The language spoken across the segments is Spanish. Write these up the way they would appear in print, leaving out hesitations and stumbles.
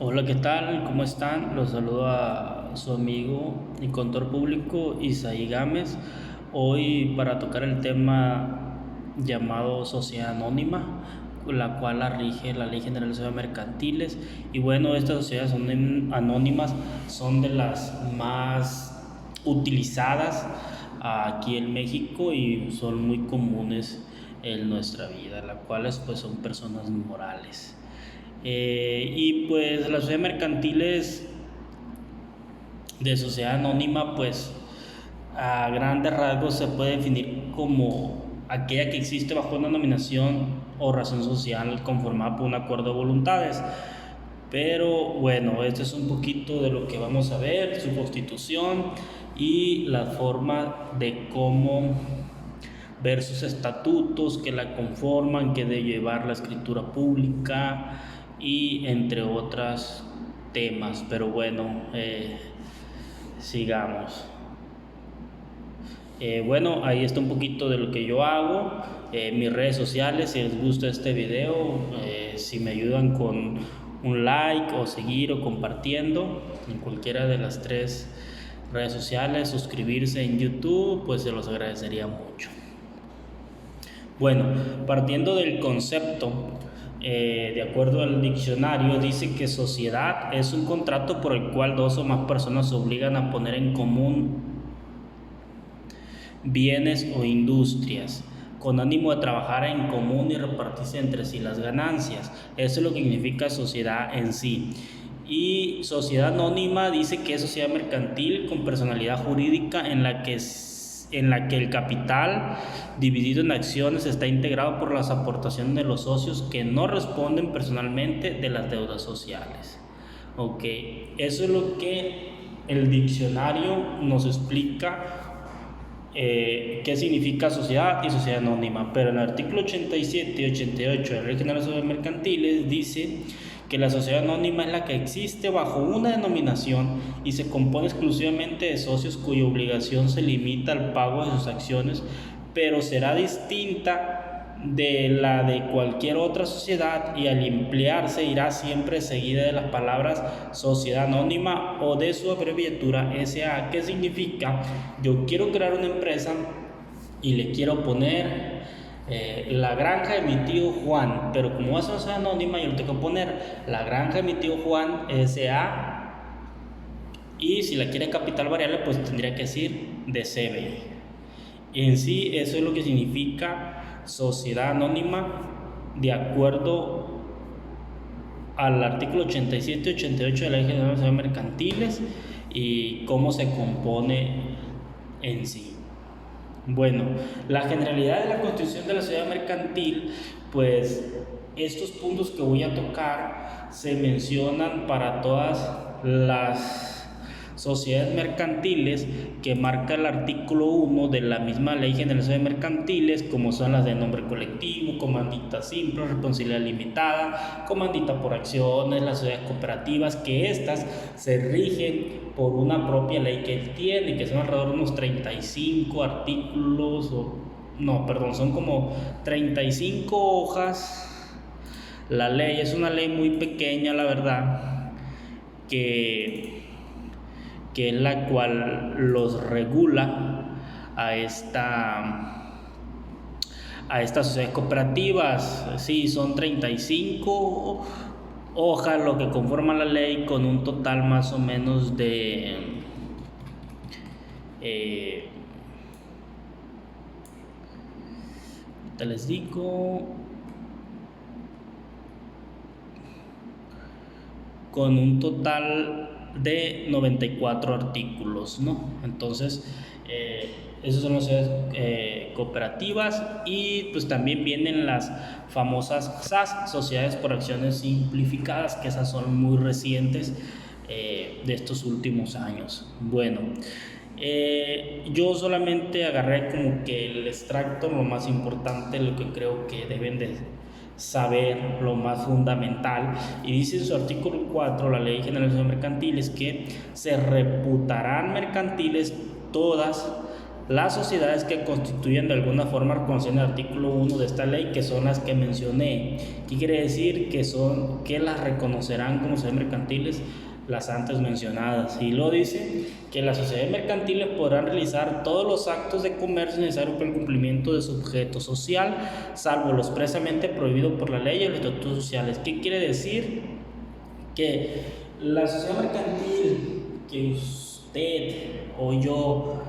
Hola, ¿qué tal? ¿Cómo están? Los saludo a su amigo y contador público Isaí Gámez. Hoy para tocar el tema llamado Sociedad Anónima, la cual la rige la Ley General de Sociedades Mercantiles. Y bueno, estas sociedades anónimas son de las más utilizadas aquí en México y son muy comunes en nuestra vida, las cuales pues son personas morales. Y pues las sociedades mercantiles de sociedad anónima, pues a grandes rasgos se puede definir como aquella que existe bajo una nominación o razón social conformada por un acuerdo de voluntades. Pero bueno, esto es un poquito de lo que vamos a ver, su constitución y la forma de cómo ver sus estatutos que la conforman, que de llevar la escritura pública y entre otros temas. Pero bueno, sigamos. Bueno, ahí está un poquito de lo que yo hago, mis redes sociales. Si les gusta este video, si me ayudan con un like o seguir o compartiendo en cualquiera de las tres redes sociales, suscribirse en YouTube, pues se los agradecería mucho. Bueno, partiendo del concepto, de acuerdo al diccionario, dice que sociedad es un contrato por el cual dos o más personas se obligan a poner en común bienes o industrias, con ánimo de trabajar en común y repartirse entre sí las ganancias. Eso es lo que significa sociedad en sí. Y sociedad anónima dice que es sociedad mercantil con personalidad jurídica en la que el capital dividido en acciones está integrado por las aportaciones de los socios que no responden personalmente de las deudas sociales. Ok, eso es lo que el diccionario nos explica, qué significa sociedad y sociedad anónima. Pero en el artículo 87 y 88 de la Ley General de Sociedades Mercantiles dice que la sociedad anónima es la que existe bajo una denominación y se compone exclusivamente de socios cuya obligación se limita al pago de sus acciones, pero será distinta de la de cualquier otra sociedad y al emplearse irá siempre seguida de las palabras sociedad anónima o de su abreviatura SA, que significa: yo quiero crear una empresa y le quiero poner la granja de mi tío Juan, pero como es sociedad anónima yo le tengo que poner la granja de mi tío Juan SA, y si la quiere capital variable pues tendría que decir de CB. En sí, eso es lo que significa sociedad anónima de acuerdo al artículo 87 y 88 de la Ley General de Sociedades Mercantiles y cómo se compone en sí. Bueno, la generalidad de la constitución de la sociedad mercantil, pues estos puntos que voy a tocar se mencionan para todas las sociedades mercantiles que marca el artículo 1 de la misma Ley General de Sociedades Mercantiles, como son las de nombre colectivo, comandita simple, responsabilidad limitada, comandita por acciones, las sociedades cooperativas, que estas se rigen por una propia ley que tiene, que son alrededor de unos 35 artículos, son como 35 hojas. La ley es una ley muy pequeña, la verdad, que es la cual los regula a estas sociedades cooperativas. Sí, son 35 hojas lo que conforma la ley, con un total más o menos de te les digo, con un total de 94 artículos, ¿no? Entonces, esas son las sociedades cooperativas, y pues también vienen las famosas SAS, sociedades por acciones simplificadas, que esas son muy recientes, de estos últimos años. Bueno, yo solamente agarré como que el extracto, lo más importante, lo que creo que deben de saber, lo más fundamental. Y dice en su artículo 4 la Ley General de Mercantiles que se reputarán mercantiles todas las sociedades que constituyen de alguna forma reconocidas en el artículo 1 de esta ley, que son las que mencioné. ¿Qué quiere decir? Que las reconocerán como sociedades mercantiles las antes mencionadas. Y lo dice que las sociedades mercantiles podrán realizar todos los actos de comercio necesarios para el cumplimiento de su objeto social, salvo lo expresamente prohibido por la ley y los estatutos sociales. ¿Qué quiere decir? Que la sociedad mercantil que usted o yo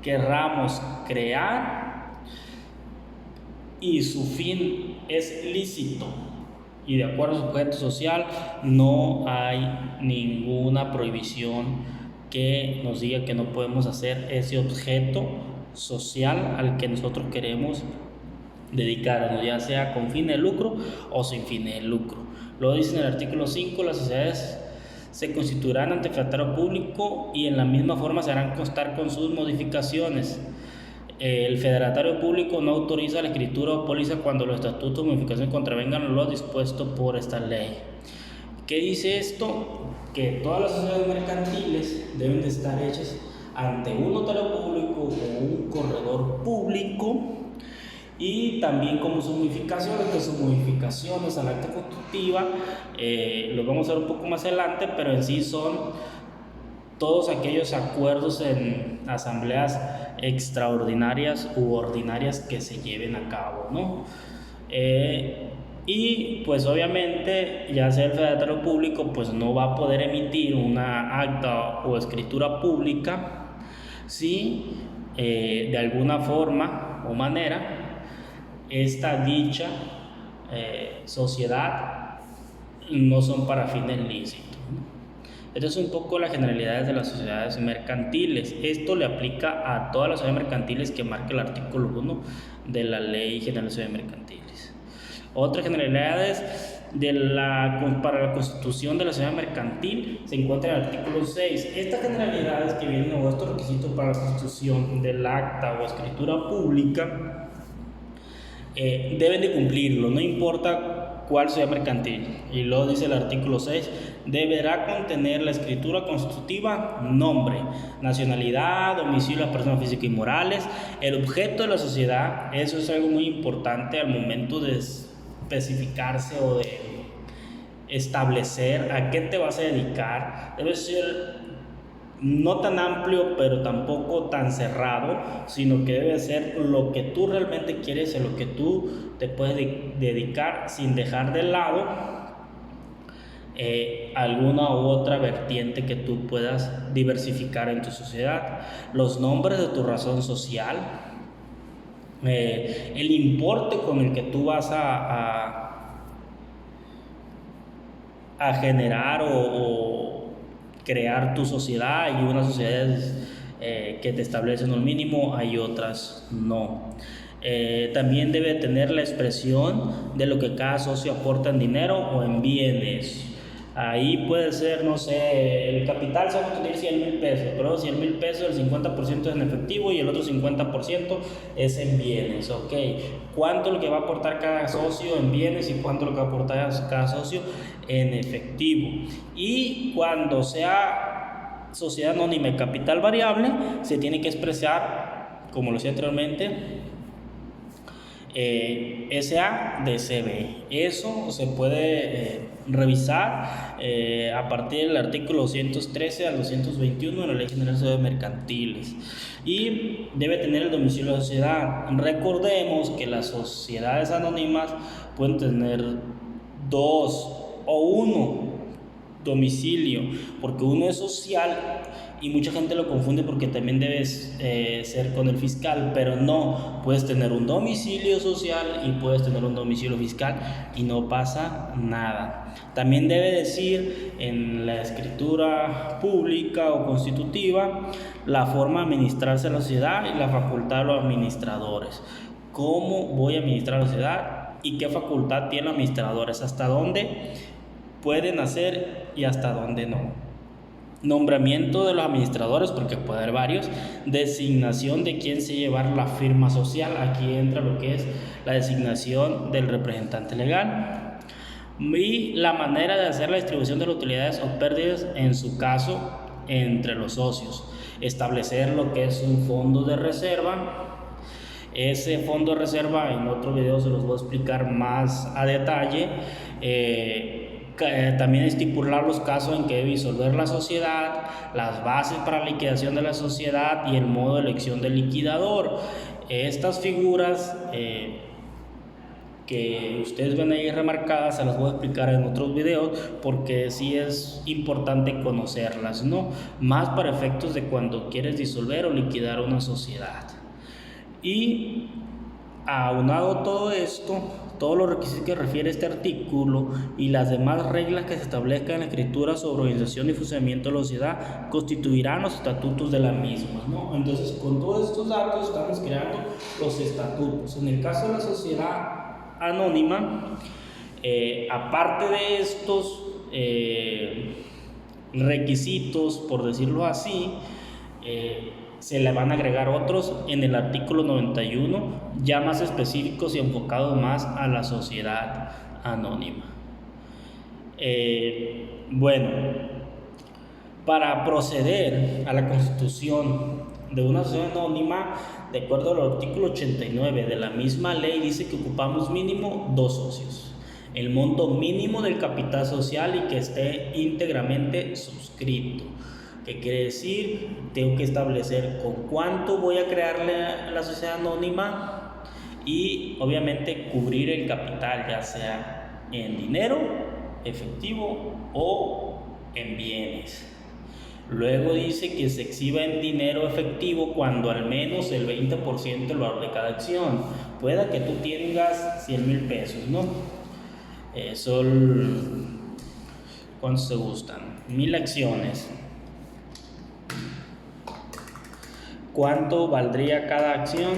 querramos crear y su fin es lícito y de acuerdo a su objeto social, no hay ninguna prohibición que nos diga que no podemos hacer ese objeto social al que nosotros queremos dedicarnos, ya sea con fin de lucro o sin fin de lucro. Lo dice en el artículo 5, las sociedades se constituirán ante el fedatario público y en la misma forma se harán constar con sus modificaciones. El fedatario público no autoriza la escritura o póliza cuando los estatutos o modificaciones contravengan lo dispuesto por esta ley. ¿Qué dice esto? Que todas las sociedades mercantiles deben de estar hechas ante un notario público o un corredor público, y también como sus modificaciones, que sus modificaciones al acta constitutiva, lo vamos a ver un poco más adelante, pero en sí son todos aquellos acuerdos en asambleas extraordinarias u ordinarias que se lleven a cabo, ¿no? Y pues obviamente ya sea el fedatario público pues no va a poder emitir una acta o escritura pública si de alguna forma o manera esta dicha sociedad no son para fines lícitos. Esto es un poco las generalidades de las sociedades mercantiles. Esto le aplica a todas las sociedades mercantiles que marca el artículo 1 de la Ley General de Sociedades Mercantiles. Otras generalidades para la constitución de la sociedad mercantil se encuentra en el artículo 6. Estas generalidades que vienen o estos requisitos para la constitución del acta o escritura pública deben de cumplirlo, no importa cuál sociedad mercantil. Y luego dice el artículo 6, deberá contener la escritura constitutiva nombre, nacionalidad, domicilio de las personas físicas y morales, el objeto de la sociedad. Eso es algo muy importante al momento de especificarse o de establecer a qué te vas a dedicar. Debe ser no tan amplio pero tampoco tan cerrado, sino que debe ser lo que tú realmente quieres, a lo que tú te puedes dedicar sin dejar de lado alguna u otra vertiente que tú puedas diversificar en tu sociedad. Los nombres de tu razón social, el importe con el que tú vas a generar o crear tu sociedad. Hay unas sociedades que te establecen un mínimo, hay otras no. También debe tener la expresión de lo que cada socio aporta en dinero o en bienes. Ahí puede ser, no sé, el capital se va a constituir 100,000 pesos, pero 100,000 pesos, el 50% es en efectivo y el otro 50% es en bienes, ¿ok? ¿Cuánto es lo que va a aportar cada socio en bienes y cuánto es lo que va a aportar cada socio en efectivo? Y cuando sea sociedad anónima y capital variable, se tiene que expresar, como lo decía anteriormente, SA de CB. Eso se puede revisar a partir del artículo 213 al 221 de la Ley General de Sociedades Mercantiles, y debe tener el domicilio de la sociedad. Recordemos que las sociedades anónimas pueden tener 2 o 1 domicilio, porque uno es social y mucha gente lo confunde porque también debes ser con el fiscal, pero no, puedes tener un domicilio social y puedes tener un domicilio fiscal y no pasa nada. También debe decir en la escritura pública o constitutiva la forma de administrarse la sociedad y la facultad de los administradores. ¿Cómo voy a administrar la sociedad y qué facultad tienen los administradores? ¿Hasta dónde pueden hacer y hasta dónde no? Nombramiento de los administradores, porque puede haber varios. Designación de quién se llevar la firma social. Aquí entra lo que es la designación del representante legal. Y la manera de hacer la distribución de las utilidades o pérdidas, en su caso, entre los socios. establecer lo que es un fondo de reserva. Ese fondo de reserva en otro video se los voy a explicar más a detalle. También estipular los casos en que debe disolver la sociedad, las bases para la liquidación de la sociedad y el modo de elección del liquidador. Estas figuras que ustedes ven ahí remarcadas se las voy a explicar en otros videos, porque sí es importante conocerlas, ¿no? Más para efectos de cuando quieres disolver o liquidar una sociedad. Y aunado todo esto, todos los requisitos que refiere este artículo y las demás reglas que se establezcan en la escritura sobre organización y funcionamiento de la sociedad constituirán los estatutos de la misma, ¿no? Entonces, con todos estos datos estamos creando los estatutos. En el caso de la sociedad anónima, aparte de estos requisitos, por decirlo así, se le van a agregar otros en el artículo 91, ya más específicos y enfocados más a la sociedad anónima. Bueno, para proceder a la constitución de una sociedad anónima, de acuerdo al artículo 89 de la misma ley, dice que ocupamos mínimo 2 socios, el monto mínimo del capital social y que esté íntegramente suscrito. ¿Qué quiere decir? Tengo que establecer con cuánto voy a crear la sociedad anónima y obviamente cubrir el capital, ya sea en dinero, efectivo o en bienes. Luego dice que se exhiba en dinero efectivo cuando al menos el 20% del valor de cada acción. Pueda que tú tengas 100,000 pesos, ¿no? ¿Cuántos se gustan? 1,000 acciones. ¿Cuánto valdría cada acción?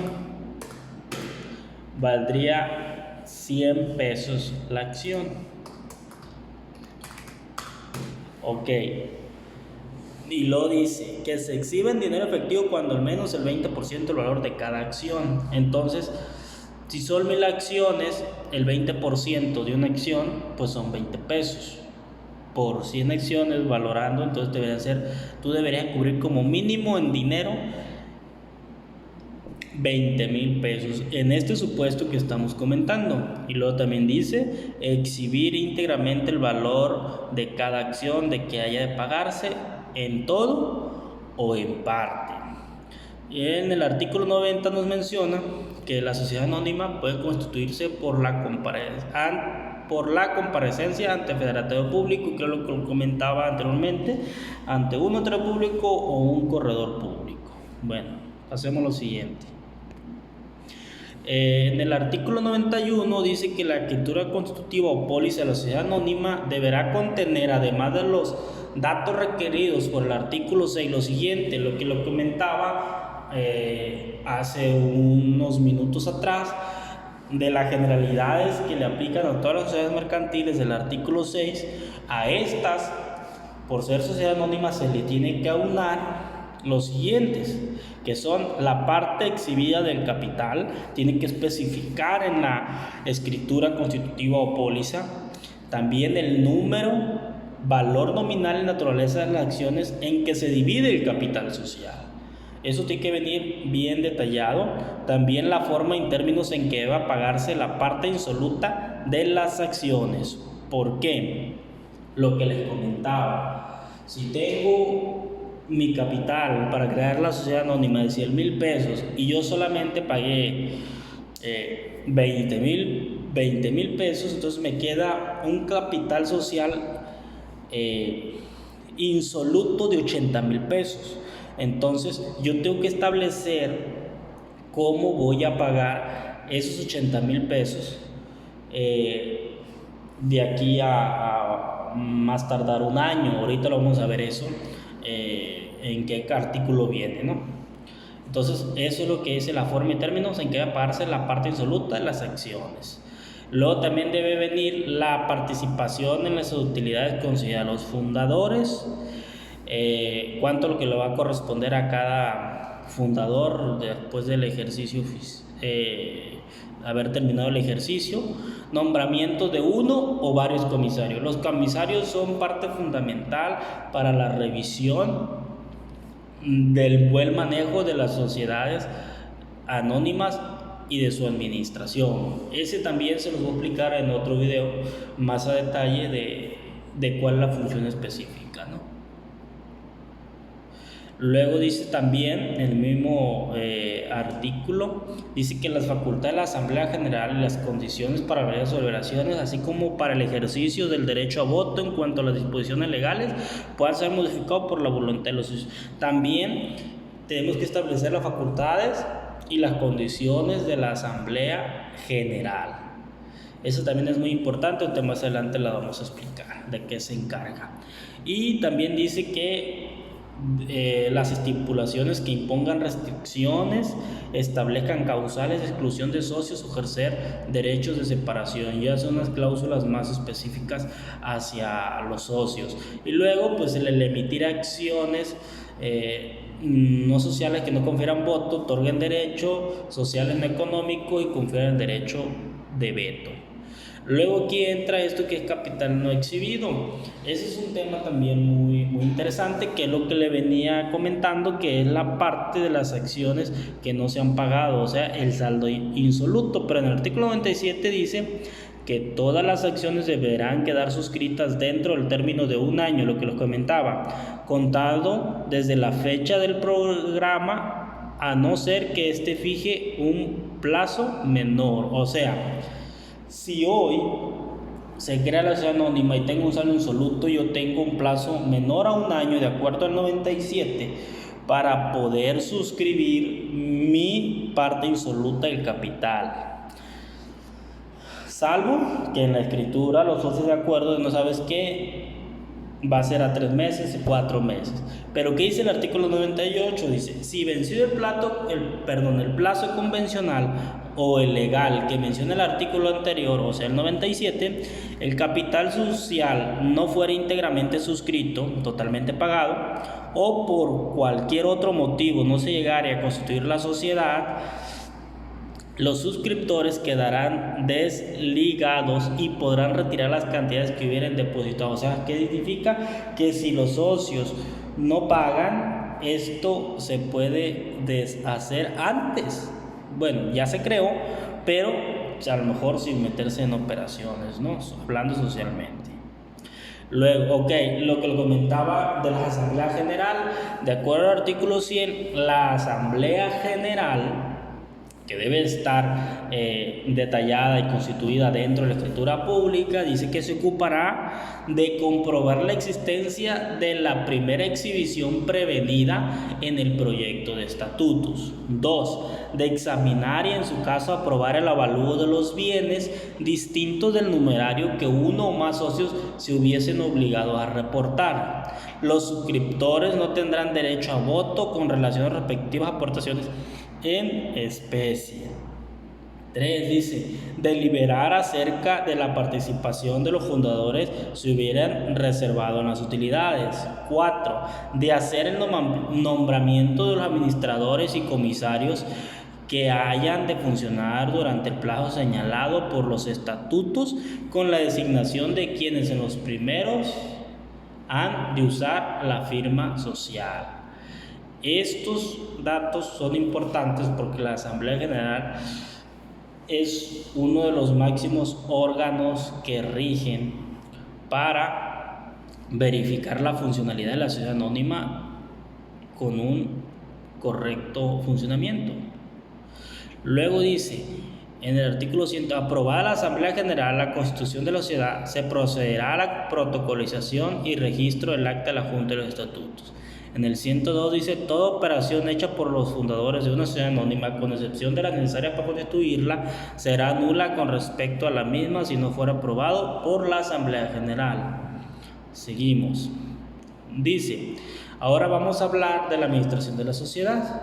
Valdría 100 pesos la acción. Ok. Y lo dice que se exhibe en dinero efectivo cuando al menos el 20% del valor de cada acción. Entonces, si son 1,000 acciones, el 20% de una acción, pues son 20 pesos. Por 100 acciones valorando, entonces tú deberías cubrir como mínimo en dinero 20,000 pesos en este supuesto que estamos comentando. Y luego también dice exhibir íntegramente el valor de cada acción de que haya de pagarse en todo o en parte. Y en el artículo 90 nos menciona que la sociedad anónima puede constituirse por la comparecencia ante el Federatario Público, que es lo que comentaba anteriormente, ante un notario público o un corredor público. Bueno, hacemos lo siguiente. En el artículo 91 dice que la escritura constitutiva o póliza de la sociedad anónima deberá contener, además de los datos requeridos por el artículo 6, lo siguiente, lo que lo comentaba hace unos minutos atrás, de las generalidades que le aplican a todas las sociedades mercantiles del artículo 6. A estas, por ser sociedad anónima, se le tiene que aunar los siguientes, que son la parte exhibida del capital, tiene que especificar en la escritura constitutiva o póliza, también el número, valor nominal y naturaleza de las acciones en que se divide el capital social. Eso tiene que venir bien detallado. También la forma y términos en que deba pagarse la parte insoluta de las acciones. ¿Por qué? Lo que les comentaba. Si tengo mi capital para crear la sociedad anónima de 100,000 pesos y yo solamente pagué 20,000 pesos, entonces me queda un capital social insoluto de 80,000 pesos. Entonces yo tengo que establecer cómo voy a pagar esos 80,000 pesos de aquí a más tardar un año. Ahorita lo vamos a ver eso, en qué artículo viene, ¿no? Entonces eso es lo que dice la forma y términos en que va a pagarse la parte insoluta de las acciones. Luego también debe venir la participación en las utilidades concedidas a los fundadores, cuánto lo que le va a corresponder a cada fundador después del ejercicio, haber terminado el ejercicio, nombramiento de uno o varios comisarios. Los comisarios son parte fundamental para la revisión del buen manejo de las sociedades anónimas y de su administración. Ese también se los voy a explicar en otro video más a detalle de cuál es la función específica, ¿no? Luego dice también en el mismo artículo, dice que las facultades de la Asamblea General y las condiciones para las deliberaciones, así como para el ejercicio del derecho a voto en cuanto a las disposiciones legales, puedan ser modificados por la voluntad de los ciudadanos. También tenemos que establecer las facultades y las condiciones de la Asamblea General. Eso también es muy importante, un tema más adelante la vamos a explicar de qué se encarga. Y también dice que las estipulaciones que impongan restricciones, establezcan causales de exclusión de socios o ejercer derechos de separación. Ya son las cláusulas más específicas hacia los socios. Y luego, pues el emitir acciones no sociales que no confieran voto, otorguen derecho sociales no económico y confieran derecho de veto. Luego aquí entra esto que es capital no exhibido. Ese es un tema también muy interesante, que es lo que le venía comentando, que es la parte de las acciones que no se han pagado, o sea, el saldo insoluto. Pero en el artículo 97 dice que todas las acciones deberán quedar suscritas dentro del término de un año, lo que les comentaba, contado desde la fecha del programa, a no ser que éste fije un plazo menor. O sea, si hoy se crea la sociedad anónima y tengo un saldo insoluto, yo tengo un plazo menor a un año, de acuerdo al 97, para poder suscribir mi parte insoluta del capital. Salvo que en la escritura los socios de acuerdo, no sabes qué, va a ser a 3 meses y 4 meses. Pero ¿qué dice el artículo 98? Dice, si vencido el plazo convencional o el legal que menciona el artículo anterior, o sea el 97, el capital social no fuera íntegramente suscrito, totalmente pagado, o por cualquier otro motivo no se llegara a constituir la sociedad, los suscriptores quedarán desligados y podrán retirar las cantidades que hubieran depositado. O sea, ¿qué significa? Que si los socios no pagan, esto se puede deshacer antes. Bueno, ya se creó, pero a lo mejor sin meterse en operaciones, ¿no? Hablando socialmente. Luego, lo que lo comentaba de la Asamblea General, de acuerdo al artículo 100, la Asamblea General, que debe estar detallada y constituida dentro de la escritura pública, dice que se ocupará de comprobar la existencia de la primera exhibición prevenida en el proyecto de estatutos. 2. De examinar y en su caso aprobar el avalúo de los bienes distintos del numerario que uno o más socios se hubiesen obligado a reportar. Los suscriptores no tendrán derecho a voto con relación a respectivas aportaciones en especie. 3. Dice, deliberar acerca de la participación de los fundadores si hubieran reservado en las utilidades. 4. De hacer el nombramiento de los administradores y comisarios que hayan de funcionar durante el plazo señalado por los estatutos, con la designación de quienes en los primeros han de usar la firma social. Estos datos son importantes porque la Asamblea General es uno de los máximos órganos que rigen para verificar la funcionalidad de la sociedad anónima con un correcto funcionamiento. Luego dice, en el artículo 100, aprobada la Asamblea General la Constitución de la Sociedad, se procederá a la protocolización y registro del acta de la Junta de los Estatutos. En el 102 dice, toda operación hecha por los fundadores de una sociedad anónima, con excepción de la necesaria para constituirla, será nula con respecto a la misma si no fuera aprobado por la Asamblea General. Seguimos. Dice, ahora vamos a hablar de la administración de la sociedad.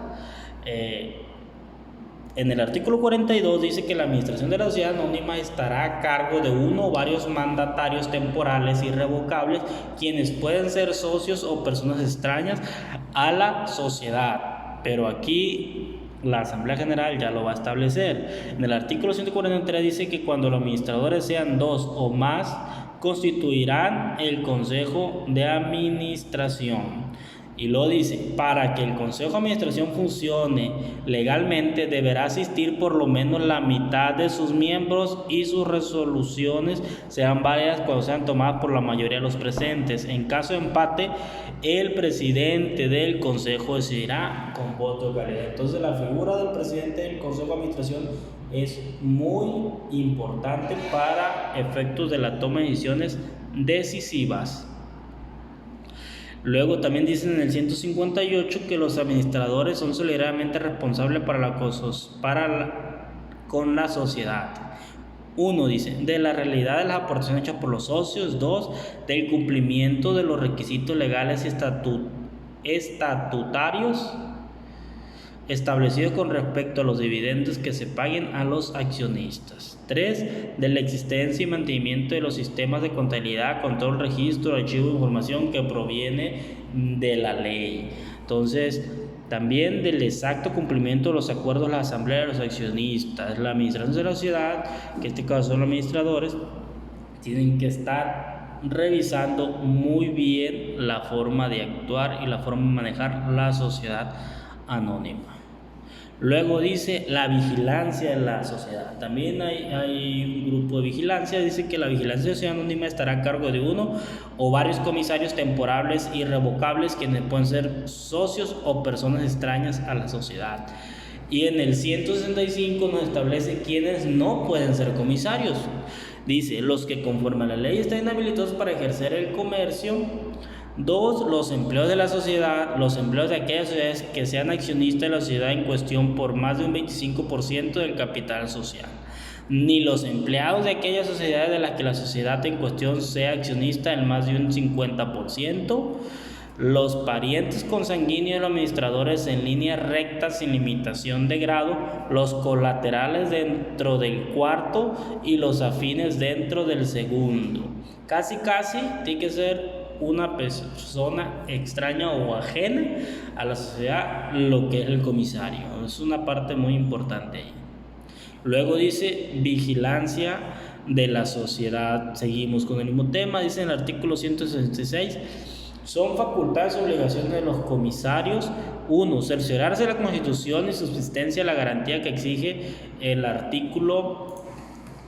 En el artículo 42 dice que la administración de la sociedad anónima estará a cargo de uno o varios mandatarios temporales irrevocables, quienes pueden ser socios o personas extrañas a la sociedad. Pero aquí la Asamblea General ya lo va a establecer. En el artículo 143 dice que cuando los administradores sean 2 o más, constituirán el Consejo de Administración. Y luego dice, para que el Consejo de Administración funcione legalmente, deberá asistir por lo menos la mitad de sus miembros y sus resoluciones sean válidas cuando sean tomadas por la mayoría de los presentes. En caso de empate, el presidente del Consejo decidirá con voto de calidad. Entonces, la figura del presidente del Consejo de Administración es muy importante para efectos de la toma de decisiones decisivas. Luego también dicen en el 158 que los administradores son solidariamente responsables con la sociedad. 1. Dice, de la realidad de las aportaciones hechas por los socios. 2. Del cumplimiento de los requisitos legales y estatutarios establecidos con respecto a los dividendos que se paguen a los accionistas. 3. De la existencia y mantenimiento de los sistemas de contabilidad, control, registro, archivo de información que proviene de la ley. Entonces, también del exacto cumplimiento de los acuerdos de la asamblea de los accionistas. La administración de la sociedad, que en este caso son los administradores, tienen que estar revisando muy bien la forma de actuar y la forma de manejar la sociedad anónima. Luego dice la vigilancia de la sociedad. También hay un grupo de vigilancia. Dice que la vigilancia de sociedad anónima estará a cargo de uno o varios comisarios temporales y revocables, quienes pueden ser socios o personas extrañas a la sociedad. Y en el 165 nos establece quienes no pueden ser comisarios. Dice, los que conforme a la ley están inhabilitados para ejercer el comercio. 2. Los empleados de la sociedad, los empleados de aquellas sociedades que sean accionistas de la sociedad en cuestión por más de un 25% del capital social. Ni los empleados de aquellas sociedades de las que la sociedad en cuestión sea accionista en más de un 50%. Los parientes consanguíneos de los administradores en línea recta sin limitación de grado, los colaterales dentro del cuarto y los afines dentro del segundo. Casi tiene que ser una persona extraña o ajena a la sociedad, lo que es el comisario. Es una parte muy importante ahí. Luego dice vigilancia de la sociedad. Seguimos con el mismo tema. Dice en el artículo 166, son facultades y obligaciones de los comisarios. 1. Cerciorarse de la Constitución y subsistencia de la garantía que exige el artículo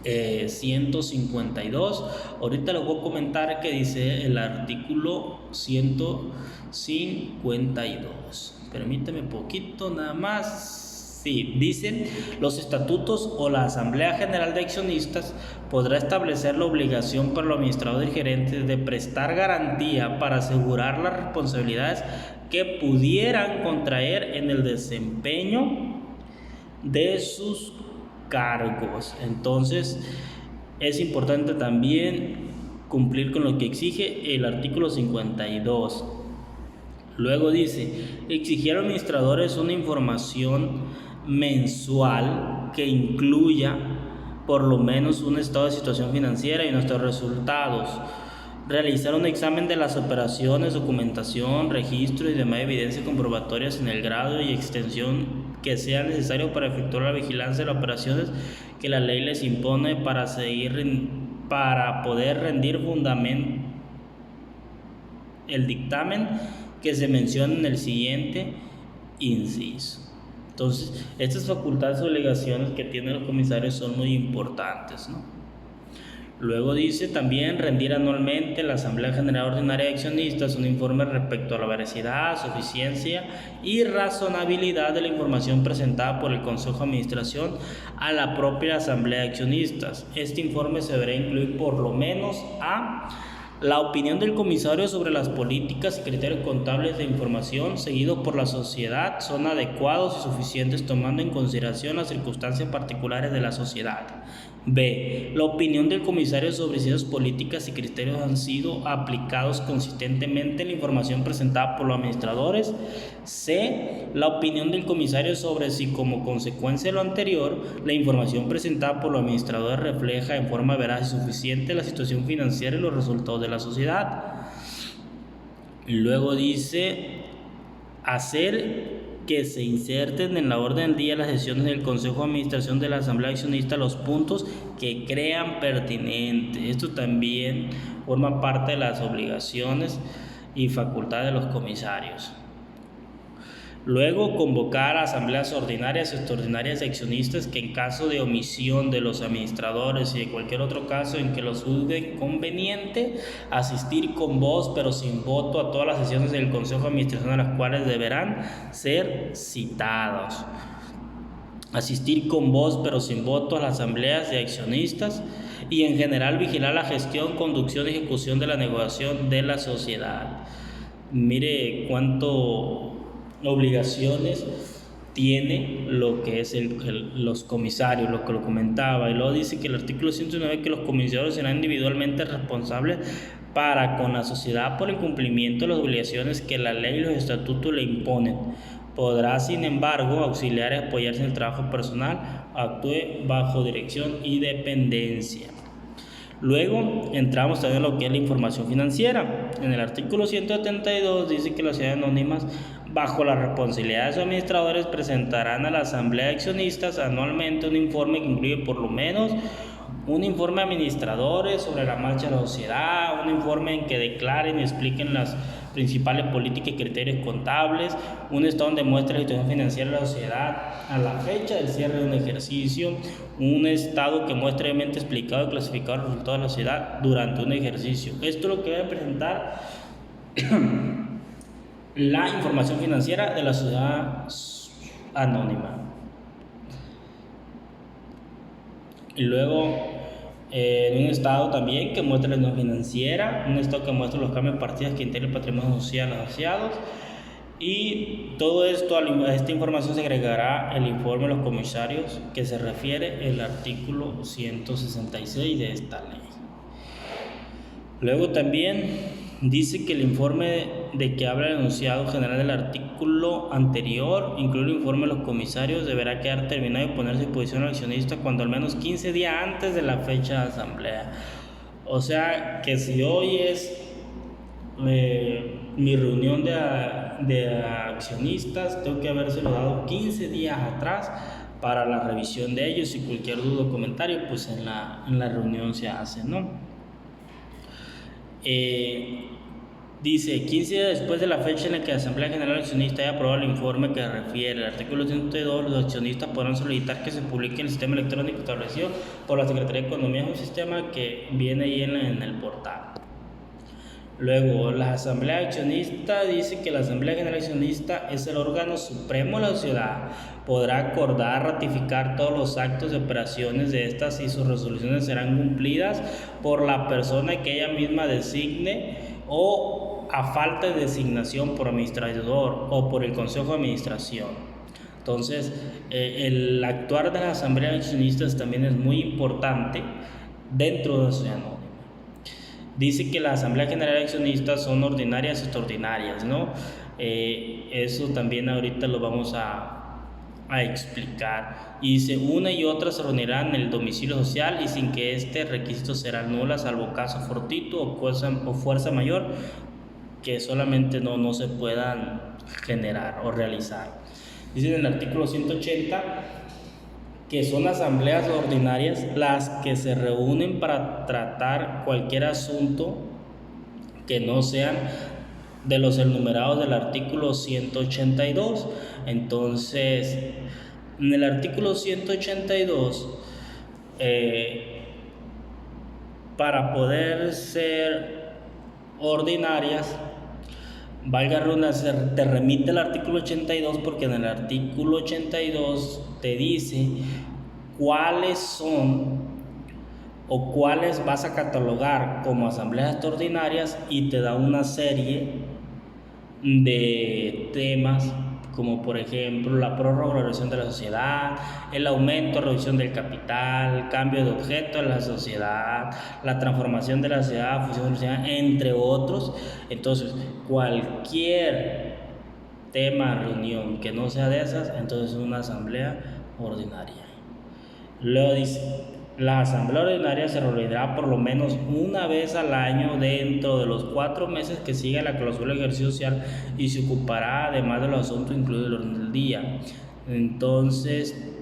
152. Ahorita les voy a comentar que dice el artículo 152. Permíteme poquito nada más. Sí, dicen los estatutos o la Asamblea General de Accionistas podrá establecer la obligación para los administradores y gerentes de prestar garantía para asegurar las responsabilidades que pudieran contraer en el desempeño de sus cargos. Entonces es importante también cumplir con lo que exige el artículo 52. Luego dice, exigir a los administradores una información mensual que incluya por lo menos un estado de situación financiera y nuestros resultados. Realizar un examen de las operaciones, documentación, registro y demás evidencias comprobatorias en el grado y extensión que sea necesario para efectuar la vigilancia de las operaciones que la ley les impone para poder rendir fundamento el dictamen que se menciona en el siguiente inciso. Entonces, estas facultades y obligaciones que tienen los comisarios son muy importantes, ¿no? Luego dice también rendir anualmente la Asamblea General Ordinaria de Accionistas un informe respecto a la veracidad, suficiencia y razonabilidad de la información presentada por el Consejo de Administración a la propia Asamblea de Accionistas. Este informe se deberá incluir por lo menos la opinión del comisario sobre las políticas y criterios contables de información seguidos por la sociedad son adecuados y suficientes tomando en consideración las circunstancias particulares de la sociedad. B. La opinión del comisario sobre si esas políticas y criterios han sido aplicados consistentemente en la información presentada por los administradores. C. La opinión del comisario sobre si como consecuencia de lo anterior la información presentada por los administradores refleja en forma veraz y suficiente la situación financiera y los resultados de la sociedad. Luego dice hacer que se inserten en la orden del día de las sesiones del Consejo de Administración de la Asamblea Accionista los puntos que crean pertinentes. Esto también forma parte de las obligaciones y facultades de los comisarios. Luego, convocar a asambleas ordinarias y extraordinarias de accionistas que en caso de omisión de los administradores y de cualquier otro caso en que los juzgue conveniente, asistir con voz pero sin voto a todas las sesiones del Consejo de Administración a las cuales deberán ser citados. Asistir con voz pero sin voto a las asambleas de accionistas y en general vigilar la gestión, conducción y ejecución de la negociación de la sociedad. Mire cuánto obligaciones tiene lo que es los comisarios, lo que lo comentaba, y luego dice que el artículo 109 que los comisarios serán individualmente responsables para con la sociedad por el cumplimiento de las obligaciones que la ley y los estatutos le imponen. Podrá, sin embargo, auxiliar y apoyarse en el trabajo personal, actúe bajo dirección y dependencia. Luego entramos también en lo que es la información financiera. En el artículo 172 dice que las sociedades anónimas, bajo la responsabilidad de sus administradores, presentarán a la asamblea de accionistas anualmente un informe que incluye por lo menos un informe de administradores sobre la marcha de la sociedad, un informe en que declaren y expliquen las principales políticas y criterios contables, un estado donde muestre la situación financiera de la sociedad a la fecha del cierre de un ejercicio, un estado que muestre brevemente explicado y clasificado los resultados de la sociedad durante un ejercicio. Esto es lo que va a presentar la información financiera de la sociedad anónima. Y luego un estado también que muestra la situación financiera, un estado que muestra los cambios de partidas que integran el patrimonio social asociados, y todo esto, a esta información se agregará el informe de los comisarios que se refiere el artículo 166 de esta ley. Luego también dice que el informe de que habla el enunciado general del artículo anterior, incluye el informe de los comisarios, deberá quedar terminado y ponerse a disposición al accionista cuando al menos 15 días antes de la fecha de asamblea. O sea que si hoy es mi reunión de accionistas, tengo que habérselo dado 15 días atrás para la revisión de ellos, y cualquier duda o comentario pues en la reunión se hace, ¿no? Dice 15 días después de la fecha en la que la Asamblea General Accionista haya aprobado el informe que refiere el artículo 102, los accionistas podrán solicitar que se publique en el sistema electrónico establecido por la Secretaría de Economía, un sistema que viene ahí en el portal. Luego, la Asamblea Accionista dice que la Asamblea General Accionista es el órgano supremo de la sociedad. Podrá acordar, ratificar todos los actos y operaciones de estas, y sus resoluciones serán cumplidas por la persona que ella misma designe, o a falta de designación por administrador o por el Consejo de Administración. Entonces, el actuar de las asambleas accionistas también es muy importante dentro de la sociedad anónima. Dice que las asambleas generales accionistas son ordinarias y extraordinarias, ¿no? Eso también ahorita lo vamos a explicar. Y dice, una y otra se reunirán en el domicilio social y sin que este requisito será nula, salvo caso fortuito o fuerza mayor que solamente no se puedan generar o realizar. Dice en el artículo 180 que son asambleas ordinarias las que se reúnen para tratar cualquier asunto que no sean de los enumerados del artículo 182. Entonces, en el artículo 182, para poder ser ordinarias, valga redundancia, te remite al artículo 82, porque en el artículo 82 te dice cuáles son o cuáles vas a catalogar como asambleas extraordinarias, y te da una serie de temas como por ejemplo la prórroga o reducción de la sociedad, el aumento o reducción del capital, cambio de objeto de la sociedad, la transformación de la sociedad, fusión de la sociedad, entre otros. Entonces, cualquier tema, reunión que no sea de esas, entonces es una asamblea ordinaria. Luego dice, la asamblea ordinaria se reunirá por lo menos una vez al año dentro de los 4 meses que siga la clausura del ejercicio social, y se ocupará además de los asuntos incluidos en el orden del día. Entonces,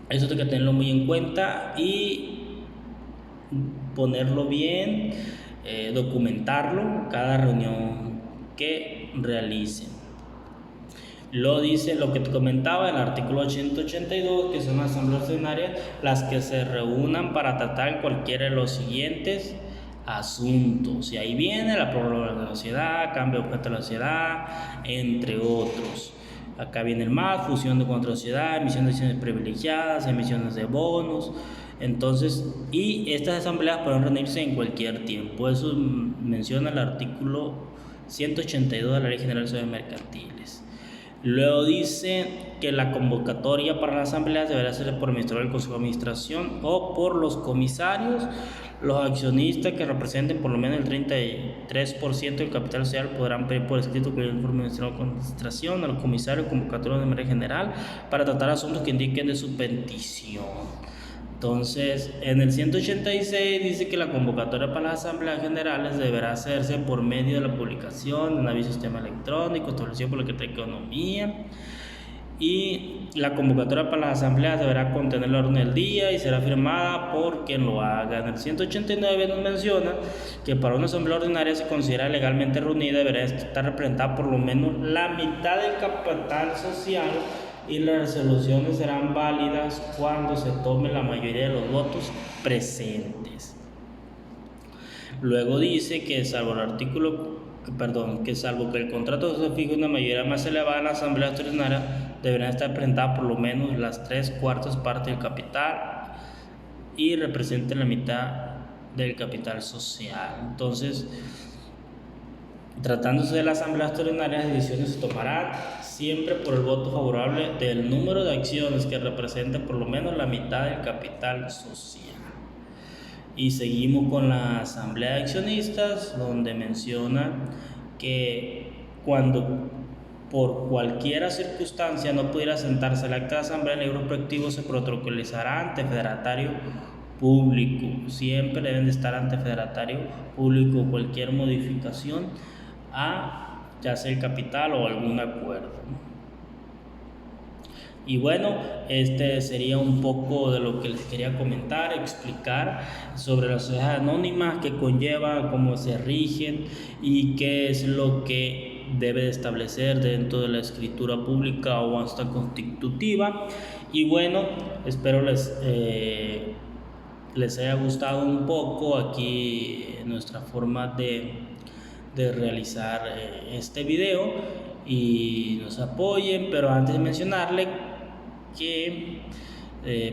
eso hay que tenerlo muy en cuenta y ponerlo bien, documentarlo cada reunión que realicen. Lo dice lo que te comentaba en el artículo 182, que son las asambleas ordinarias las que se reúnan para tratar cualquiera de los siguientes asuntos. Y ahí viene la prórroga de la sociedad, cambio de objeto de la sociedad, entre otros. Acá viene el MAD, fusión de contra sociedad, emisión de acciones privilegiadas, emisiones de bonos. Entonces, y estas asambleas pueden reunirse en cualquier tiempo. Eso menciona el artículo 182 de la Ley General de Sociedades Mercantiles. Luego dice que la convocatoria para las asambleas deberá ser por el Ministerio del Consejo de Administración o por los comisarios. Los accionistas que representen por lo menos el 33% del capital social podrán pedir por escrito que el informe del Ministerio de Administración a los comisarios convocatorios de manera general para tratar asuntos que indiquen de su petición. Entonces, en el 186 dice que la convocatoria para las asambleas generales deberá hacerse por medio de la publicación de un aviso de sistema electrónico establecido por la Secretaría de Economía, y la convocatoria para las asambleas deberá contener el orden del día y será firmada por quien lo haga. En el 189 nos menciona que para una asamblea ordinaria se considera legalmente reunida deberá estar representada por lo menos la mitad del capital social, y las resoluciones serán válidas cuando se tome la mayoría de los votos presentes. Luego dice que salvo que el contrato se fije una mayoría más elevada en la asamblea ordinaria, deberán estar representadas por lo menos las 3/4 partes del capital y representen la mitad del capital social. Entonces, tratándose de la asamblea ordinaria, las decisiones se tomarán siempre por el voto favorable del número de acciones que representen por lo menos la mitad del capital social. Y seguimos con la asamblea de accionistas, donde menciona que cuando por cualquier circunstancia no pudiera sentarse el acta de asamblea, el libro respectivo se protocolizará ante federatario público. Siempre deben de estar ante federatario público cualquier modificación a ya sea el capital o algún acuerdo. Y bueno, este sería un poco de lo que les quería comentar, explicar sobre las sociedades anónimas, qué conlleva, cómo se rigen y qué es lo que debe de establecer dentro de la escritura pública o hasta constitutiva. Y bueno, espero les haya gustado un poco aquí nuestra forma de realizar este video y nos apoyen, pero antes de mencionarle que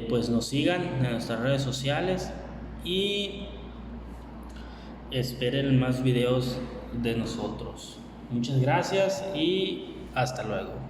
pues nos sigan en nuestras redes sociales y esperen más videos de nosotros. Muchas gracias y hasta luego.